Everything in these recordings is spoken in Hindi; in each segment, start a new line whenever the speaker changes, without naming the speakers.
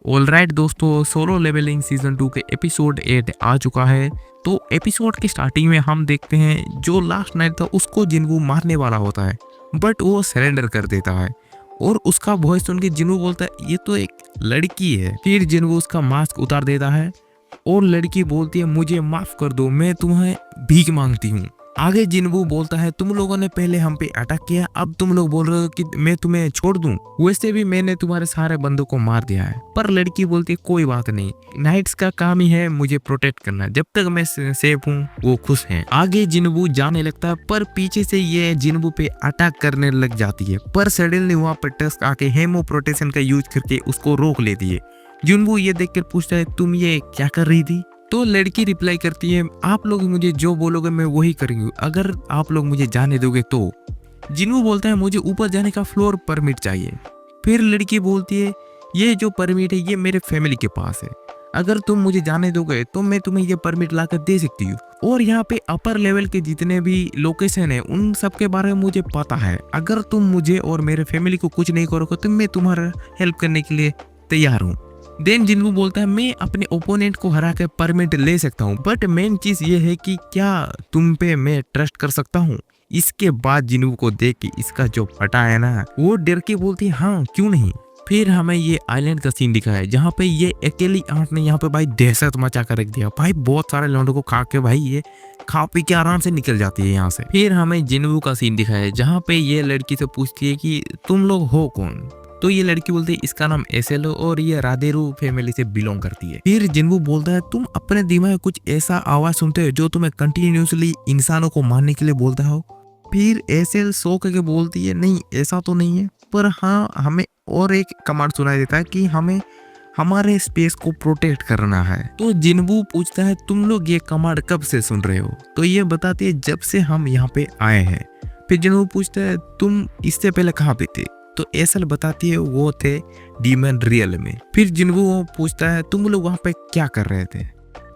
ऑलराइट दोस्तों, सोलो लेवलिंग सीजन 2 के एपिसोड 8 आ चुका है। तो एपिसोड के स्टार्टिंग में हम देखते हैं जो लास्ट नाइट था उसको जिन्वू मारने वाला होता है, बट वो सरेंडर कर देता है और उसका वॉइस सुन के जिन्वू बोलता है ये तो एक लड़की है। फिर जिन्वू उसका मास्क उतार देता है और लड़की बोलती है मुझे माफ कर दो, मैं तुम्हें भीख मांगती हूँ। आगे जिन्वू बोलता है तुम लोगों ने पहले हम पे अटैक किया, अब तुम लोग बोल रहे हो कि मैं तुम्हें छोड़ दूं, वैसे भी मैंने तुम्हारे सारे बंदों को मार दिया है। पर लड़की बोलती है कोई बात नहीं, नाइट्स का काम ही है मुझे प्रोटेक्ट करना, जब तक मैं सेफ हूँ वो खुश हैं। आगे जिन्वू जाने लगता है पर पीछे से ये जिन्वू पे अटैक करने लग जाती है, पर सडनली वहाँ पर टस्क आके हेमो प्रोटेक्शन का यूज करके उसको रोक लेती है। जिन्वू ये देखकर पूछता है तुम ये क्या कर रही थी? तो लड़की रिप्लाई करती है आप लोग मुझे जो बोलोगे मैं वही करूंगी, अगर आप लोग मुझे जाने दोगे तो। जिन्वू बोलता है मुझे ऊपर जाने का फ्लोर परमिट चाहिए। फिर लड़की बोलती है ये जो परमिट है ये मेरे फैमिली के पास है, अगर तुम मुझे जाने दोगे तो मैं तुम्हें ये परमिट लाकर दे सकती हूँ। और यहाँ पे अपर लेवल के जितने भी लोकेशन है उन सब के बारे में मुझे पता है, अगर तुम मुझे और मेरे फैमिली को कुछ नहीं करोगे तो मैं तुम्हारा हेल्प करने के लिए तैयार हूँ। देन जिन्वू बोलता है मैं अपने ओपोनेंट को हरा कर परमिट ले सकता हूँ, बट मेन चीज ये है कि क्या तुम पे मैं ट्रस्ट कर सकता हूँ। इसके बाद जिन्वू को देख के इसका जो फटा है ना वो डर के बोलती है हाँ क्यों नहीं। फिर हमें ये आइलैंड का सीन दिखाया है जहाँ पे ये अकेली आंट ने यहाँ पे भाई दहशत मचा कर रख दिया। भाई बहुत सारे लौंडों को खा के भाई ये खा पी के आराम से निकल जाती है यहाँ से। फिर हमें जिन्वू का सीन दिखाया है जहाँ पे ये लड़की से पूछती है कि तुम लोग हो कौन। तो ये लड़की बोलती है इसका नाम एसेलो और ये राधेरू फैमिली से बिलोंग करती है। फिर जिन्वू बोलता है तुम अपने दिमाग में कुछ ऐसा आवाज सुनते हो जो तुम्हें कंटिन्यूसली इंसानों को मारने के लिए बोलता हो। फिर एसेल सो करके बोलती है नहीं ऐसा तो नहीं है, पर हाँ हमें और एक कमांड सुनाई देता है कि हमें हमारे स्पेस को प्रोटेक्ट करना है। तो जिन्वू पूछता है तुम लोग ये कमांड कब से सुन रहे हो? तो ये बताती है जब से हम यहाँ पे आए हैं। फिर जिन्वू पूछता है तुम इससे पहले कहाँ पे थे? तो एसल बताती है वो थे डीमन रियल में। फिर जिन्वू पूछता है तुम लोग वहां पे क्या कर रहे थे?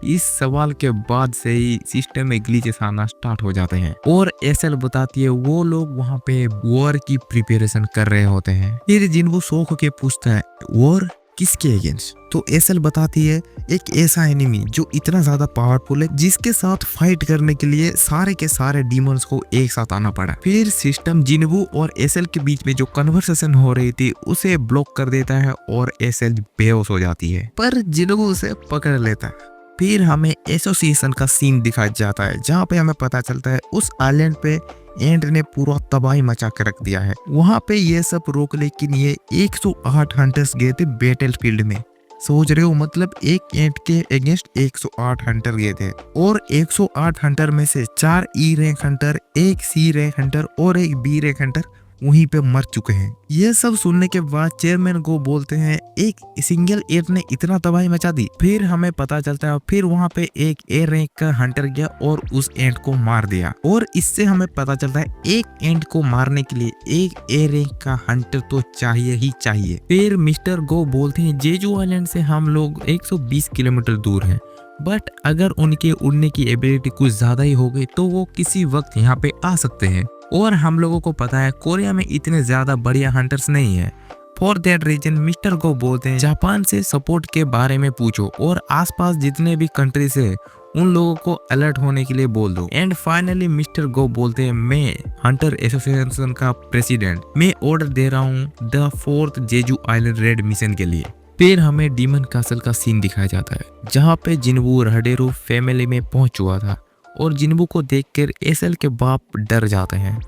इस सवाल के बाद से ही सिस्टम में ग्लिचेस आना स्टार्ट हो जाते हैं और एसल बताती है वो लोग वहां पे वॉर की प्रिपरेशन कर रहे होते हैं। फिर जिन्वू शौक होके पूछता है वॉर किसके अगेंस्ट? तो एसल बताती है एक ऐसा एनिमी जो इतना ज्यादा पावरफुल है जिसके साथ फाइट करने के लिए सारे के सारे डीमंस को एक साथ आना पड़ा। फिर सिस्टम जिन्वू और एसल के बीच में जो कन्वर्सेशन हो रही थी उसे ब्लॉक कर देता है और एसल बेहोश हो जाती है, पर जिन्वू उसे पकड़ लेता है। फिर हमें एसोसिएशन का सीन दिखाया जाता है जहाँ पे हमें पता चलता है उस आइलैंड पे एंड ने पूरा तबाही मचा कर रख दिया है। वहां पे ये सब रोक, लेकिन ये 108 हंटर्स गए थे बैटल फील्ड में। सोच रहे हो मतलब एक एंट के अगेंस्ट 108 हंटर गए थे और 108 हंटर में से 4 ई रैंक हंटर, एक सी रैंक हंटर और एक बी रैंक हंटर वहीं पे मर चुके हैं। ये सब सुनने के बाद चेयरमैन को बोलते हैं एक सिंगल एंट ने इतना तबाही मचा दी। फिर हमें पता चलता है फिर वहां पे एक ए रैंक का हंटर गया और उस एंट को मार दिया, और इससे हमें पता चलता है एक एंट को मारने के लिए एक ए रैंक का हंटर तो चाहिए ही चाहिए। फिर मिस्टर गो बोलते हैं जेजू आइलैंड से हम लोग 120 किलोमीटर दूर हैं, बट अगर उनके उड़ने की एबिलिटी कुछ ज्यादा ही हो गई तो वो किसी वक्त यहाँ पे आ सकते हैं, और हम लोगों को पता है कोरिया में इतने ज्यादा बढ़िया हंटर्स नहीं है। फॉर दैट रीजन मिस्टर गो बोलते हैं जापान से सपोर्ट के बारे में पूछो और आसपास जितने भी कंट्रीज है उन लोगों को अलर्ट होने के लिए बोल दो। एंड फाइनली मिस्टर गो बोलते हैं मैं हंटर एसोसिएशन का प्रेसिडेंट, मैं ऑर्डर दे रहा हूँ the 4th Jeju island raid mission के लिए। फिर हमें डीमन कासल का सीन दिखाया जाता है जहाँ पे जिन्वू राधेरू फैमिली में पहुंच चुका था और जिन्वू को देखकर एसल के बाप डर जाते हैं।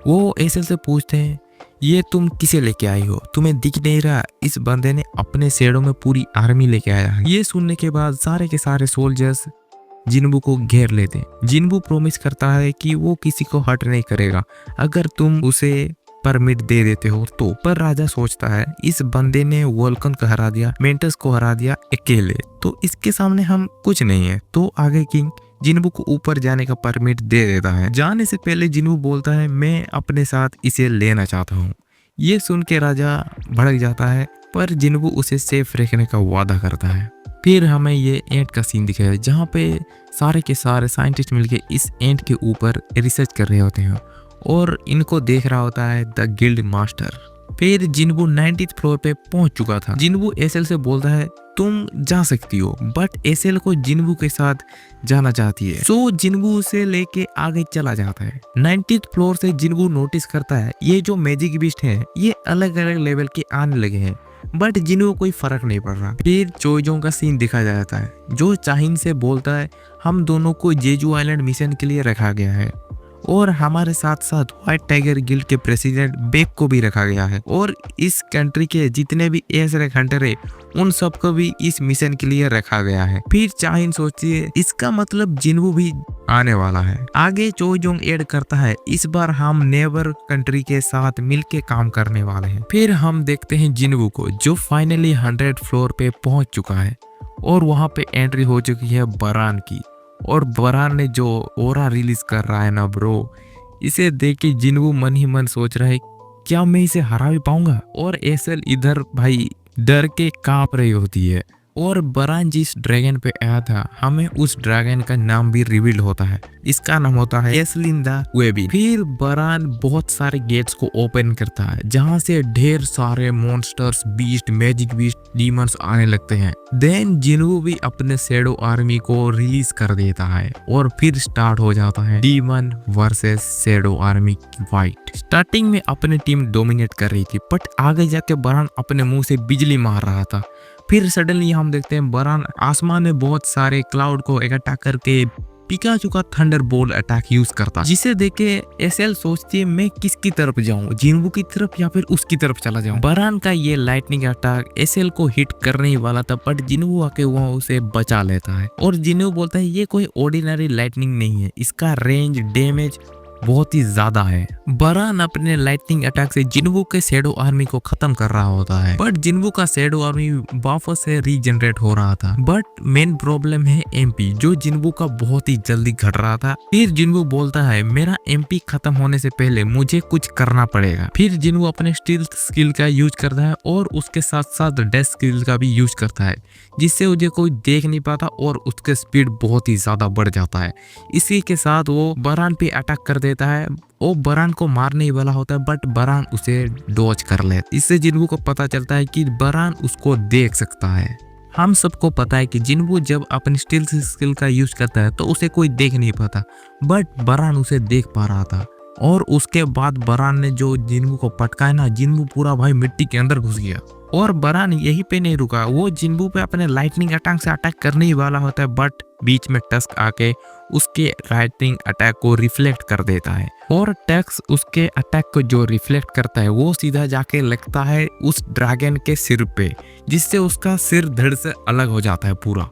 वो एसल से पूछते हैं ये तुम किसे लेके आई हो, तुम्हें दिख नहीं रहा इस बंदे ने अपने शेडो में पूरी आर्मी लेके आया है। ये सुनने के बाद सारे के सारे सोल्जर्स जिन्वू को घेर लेते हैं। जिन्वू प्रॉमिस करता है कि वो किसी को हर्ट नहीं करेगा अगर तुम उसे परमिट दे देते हो तो। पर राजा सोचता है इस बंदे ने वोल्कन को हरा दिया, मेंटस को हरा दिया अकेले, तो इसके सामने हम कुछ नहीं है। तो आगे किंग जिन्वू को ऊपर जाने का परमिट दे देता है। जाने से पहले जिन्वू बोलता है मैं अपने साथ इसे लेना चाहता हूँ। ये सुन के राजा भड़क जाता है, पर जिन्वू उसे सेफ रखने का वादा करता है। फिर हमें ये एंट का सीन दिखाया है जहाँ पे सारे के सारे साइंटिस्ट मिलके इस एंट के ऊपर रिसर्च कर रहे होते हैं और इनको देख रहा होता है द गिल्ड मास्टर। फिर जिन्वू 90th फ्लोर पे पहुंच चुका था। जिन्वू एसएल से बोलता है तुम जा सकती हो, बट एसएल को जिन्वू के साथ जाना चाहती है। सो जिन्वू उसे लेके आगे चला जाता है। 90th फ्लोर से जिन्वू नोटिस करता है ये जो मैजिक बीस्ट है ये अलग अलग लेवल के आने लगे हैं, बट जिन्वू कोई फर्क नहीं पड़ रहा। फिर चोइजोंग का सीन दिखाया जाता है जो चाहिन से बोलता है हम दोनों को जेजू आइलैंड मिशन के लिए रखा गया है और हमारे साथ साथ व्हाइट टाइगर गिल्ड के प्रेसिडेंट बेक को भी रखा गया है और इस कंट्री के जितने भी एस रैंक हंटर है उन सबको भी इस मिशन के लिए रखा गया है। फिर चाहिन सोचिए इसका मतलब जिन्वू भी आने वाला है। आगे चोइजोंग ऐड करता है इस बार हम नेबर कंट्री के साथ मिलके काम करने वाले हैं। फिर हम देखते हैं जिन्वू को जो फाइनली 100 फ्लोर पे पहुंच चुका है और वहां पे एंट्री हो चुकी है बरान की। और बरान ने जो ओरा रिलीज कर रहा है ना ब्रो, इसे देख के जिन्वू मन ही मन सोच रहा है क्या मैं इसे हरा भी पाऊंगा। और एसएल इधर भाई डर के कांप रही होती है। और बरान जिस ड्रैगन पे आया था हमें उस ड्रैगन का नाम भी रिवील होता है, इसका नाम होता है एसलिन द वेबी। फिर बरान बहुत सारे गेट्स को ओपन करता है जहां से ढेर सारे monsters, beast, magic beast, demons आने लगते हैं। देन जिन्वू भी अपने शैडो आर्मी को रिलीज कर देता है और फिर स्टार्ट हो जाता है डीमन वर्सेस शैडो आर्मी की फाइट। स्टार्टिंग में अपनी टीम डोमिनेट कर रही थी बट आगे जाके बरान अपने मुंह से बिजली मार रहा था। फिर सडनली हम देखते हैं बरान आसमान में बहुत सारे क्लाउड को इकट्ठा करके पिकाचू का थंडर बोल्ट अटैक यूज करता, जिसे देख के एसएल सोचती है मैं किसकी तरफ जाऊं, जिन्वू की तरफ या फिर उसकी तरफ चला जाऊं। बरान का ये लाइटनिंग अटैक एसएल को हिट करने ही वाला था बट जिन्वू आके वहां उसे बचा लेता है। और जिन्वू बोलता है ये कोई ऑर्डिनरी लाइटनिंग नहीं है, इसका रेंज डैमेज बहुत ही ज्यादा है। बरान अपने लाइटनिंग अटैक से जिन्वू के शैडो आर्मी को खत्म कर रहा होता है बट जिन्वू का शैडो आर्मी वापस से रीजनरेट हो रहा था। बट मेन प्रॉब्लम है एमपी जो जिन्वू का बहुत ही जल्दी घट रहा था। फिर जिन्वू बोलता है मेरा एमपी खत्म होने से पहले मुझे कुछ करना पड़ेगा। फिर जिन्वू अपने स्टील्थ स्किल का यूज करता है और उसके साथ साथ डेथ स्किल का भी यूज करता है जिससे मुझे कोई देख नहीं पाता और उसके स्पीड बहुत ही ज्यादा बढ़ जाता है। इसी के साथ वो बरान पे अटैक कर देता है। वो बरान को मारने ही वाला होता है बट बरान उसे डॉज कर ले। इससे जिन्वू को पता चलता है कि बरान उसको देख सकता है। हम सबको पता है कि जिन्वू जब अपनी स्टील्थ स्किल का यूज करता है तो उसे कोई देख नहीं पाता बट बरान उसे देख पा रहा था। और उसके बाद बरान ने जो जिन्वू को पटका है ना, जिन्वू पूरा भाई मिट्टी के अंदर घुस गया। और बरान यही पे नहीं रुका, वो जिन्वू पे अपने लाइटनिंग अटैक से अटैक करने ही वाला होता है बट बीच में टस्क आके उसके लाइटनिंग अटैक को रिफ्लेक्ट कर देता है। और टस्क उसके अटैक को जो रिफ्लेक्ट करता है वो सीधा जाके लगता है उस ड्रैगन के सिर पे, जिससे उसका सिर धड़ से अलग हो जाता है पूरा।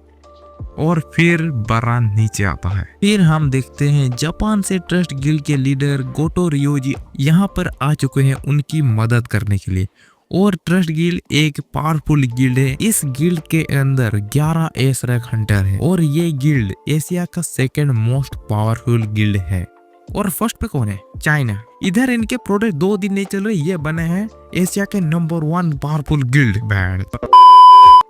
और फिर बरान नीचे आता है। फिर हम देखते हैं जापान से ट्रस्ट गिल्ड के लीडर गोटो रियोजी यहाँ पर आ चुके हैं उनकी मदद करने के लिए। और ट्रस्ट गिल्ड एक पावरफुल गिल्ड है। इस गिल्ड के अंदर 11 एस रैंक हंटर है और ये गिल्ड एशिया का सेकंड मोस्ट पावरफुल गिल्ड है। और फर्स्ट पे कौन है? चाइना। इधर इनके प्रोडक्ट 2 दिन नहीं चल रहे, ये बने हैं एशिया के नंबर 1 पावरफुल गिल्ड।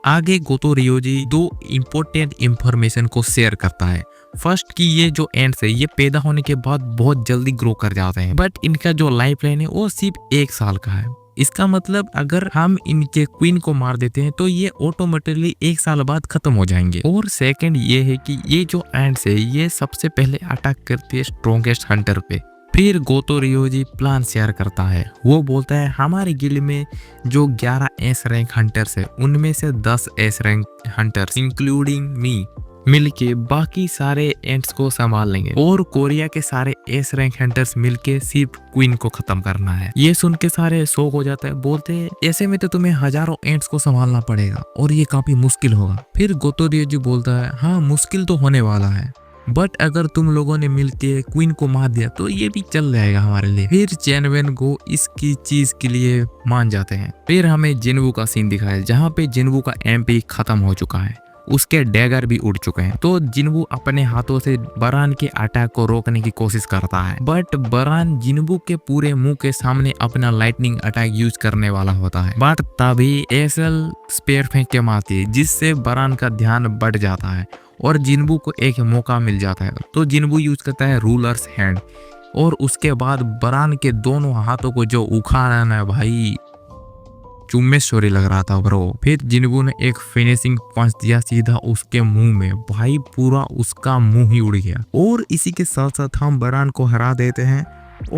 आगे गोतो रियोजी 2 इम्पोर्टेंट इंफॉर्मेशन को शेयर करता है। फर्स्ट कि ये जो एंड्स है ये पैदा होने के बाद बहुत जल्दी ग्रो कर जाते हैं बट इनका जो लाइफ लाइन है वो सिर्फ 1 साल का है। इसका मतलब अगर हम इनके क्वीन को मार देते हैं तो ये ऑटोमेटिकली 1 साल बाद खत्म हो जाएंगे। और सेकंड ये है कि ये जो एंड्स है ये सबसे पहले अटैक करती है स्ट्रॉन्गेस्ट हंटर पे। फिर गोतो रियोजी प्लान शेयर करता है। वो बोलता है हमारे गिल्ड में जो 11 एस रैंक हंटर्स है उनमें से 10 S rank hunters including me मिलके बाकी सारे एंट्स को संभाल लेंगे और कोरिया के सारे एस रैंक हंटर्स मिलके सिर्फ क्वीन को खत्म करना है। ये सुन के सारे शौक हो जाता है, बोलते हैं ऐसे में तो तुम्हें हजारों एंट्स को संभालना पड़ेगा और ये काफी मुश्किल होगा। फिर गोतो रियोजी बोलता है हाँ मुश्किल तो होने वाला है बट अगर तुम लोगों ने मिलके क्वीन को मार दिया तो ये भी चल जाएगा हमारे लिए। फिर चैनवेन गो इसकी चीज के लिए मान जाते हैं। फिर हमें जिन्वू का सीन दिखाया जहाँ पे जिन्वू का एमपी खत्म हो चुका है, उसके डैगर भी उड़ चुके हैं। तो जिन्वू अपने हाथों से बरान के अटैक को रोकने की कोशिश करता है बट बरान जिन्वू के पूरे मुंह के सामने अपना लाइटनिंग अटैक यूज करने वाला होता है बट तभी एसएल स्पेयर फेंक के मारती है जिससे बरान का ध्यान बढ़ जाता है और जिन्वू को एक मौका मिल जाता है। तो जिन्वू यूज करता है रूलर्स हैंड और उसके बाद बरान के दोनों हाथों को जो उखाड़ना है भाई चुम्मे स्टोरी लग रहा था ब्रो। फिर जिन्वू ने एक फिनिशिंग पंच दिया सीधा उसके मुंह में, भाई पूरा उसका मुंह ही उड़ गया। और इसी के साथ साथ हम बरान को हरा देते हैं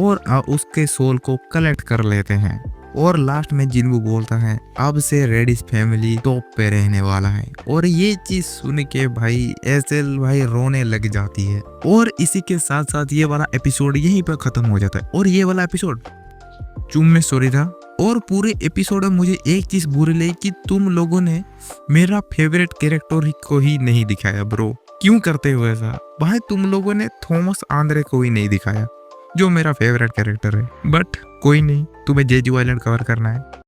और उसके सोल को कलेक्ट कर लेते हैं। और लास्ट में जिन्वू बोलता है अब से रेडिस फैमिली टॉप पे रहने वाला है। और ये चीज सुन के भाई एसएल भाई रोने लग जाती है। और इसी के साथ साथ ये वाला एपिसोड यहीं पर खत्म हो जाता है। और ये वाला एपिसोड चुम्मे स्टोरी था। और पूरे एपिसोड में मुझे एक चीज बुरी लगी कि तुम लोगों ने मेरा फेवरेट कैरेक्टर को ही नहीं दिखाया ब्रो। क्यों करते हो ऐसा भाई? तुम लोगों ने थॉमस आंद्रे को ही नहीं दिखाया जो मेरा फेवरेट कैरेक्टर है। बट कोई नहीं, तुम्हें जेजू आइलैंड कवर करना है।